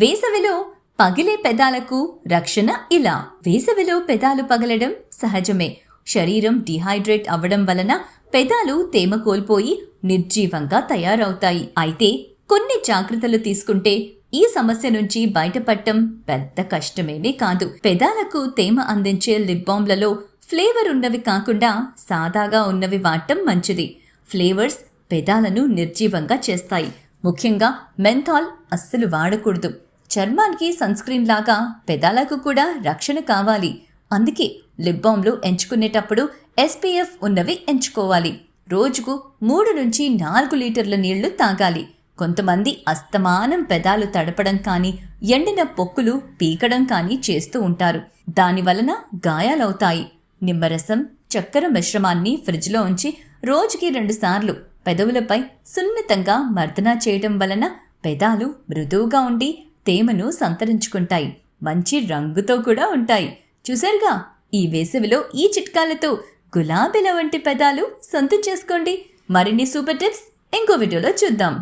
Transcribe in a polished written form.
వేసవిలో పగిలే పెదాలకు రక్షణ ఇలా. వేసవిలో పెదాలు పగలడం సహజమే. శరీరం డిహైడ్రేట్ అవ్వడం వలన పెదాలు తేమ కోల్పోయి నిర్జీవంగా తయారవుతాయి. అయితే కొన్ని జాగ్రత్తలు తీసుకుంటే ఈ సమస్య నుంచి బయటపడటం పెద్ద కష్టమేమీ కాదు. పెదాలకు తేమ అందించే లిప్ బామ్లలో ఫ్లేవర్ ఉన్నవి కాకుండా సాదాగా ఉన్నవి వాడటం మంచిది. ఫ్లేవర్స్ పెదాలను నిర్జీవంగా చేస్తాయి. ముఖ్యంగా మెంథాల్ అస్సలు వాడకూడదు. చర్మానికి సన్స్క్రీన్ లాగా పెదాలకు కూడా రక్షణ కావాలి. అందుకే లిప్ బామ్లు ఎంచుకునేటప్పుడు SPF ఉన్నవి ఎంచుకోవాలి. రోజుకు 3 నుంచి 4 లీటర్ల నీళ్లు తాగాలి. కొంతమంది అస్తమానం పెదాలు తడపడం కానీ ఎండిన పొక్కులు పీకడం కానీ చేస్తూ ఉంటారు. దానివలన గాయాలవుతాయి. నిమ్మరసం, చక్కెర మిశ్రమాన్ని ఫ్రిడ్జ్లో ఉంచి రోజుకి 2 సార్లు పెదవులపై సున్నితంగా మర్దన చేయడం వలన పెదాలు మృదువుగా ఉండి తేమను సంతరించుకుంటాయి. మంచి రంగుతో కూడా ఉంటాయి. చూసారుగా, ఈ వేసవిలో ఈ చిట్కాలతో గులాబీల వంటి పెదాలు సొంతం చేసుకోండి. మరిన్ని సూపర్ టిప్స్ ఇంకో వీడియోలో చూద్దాం.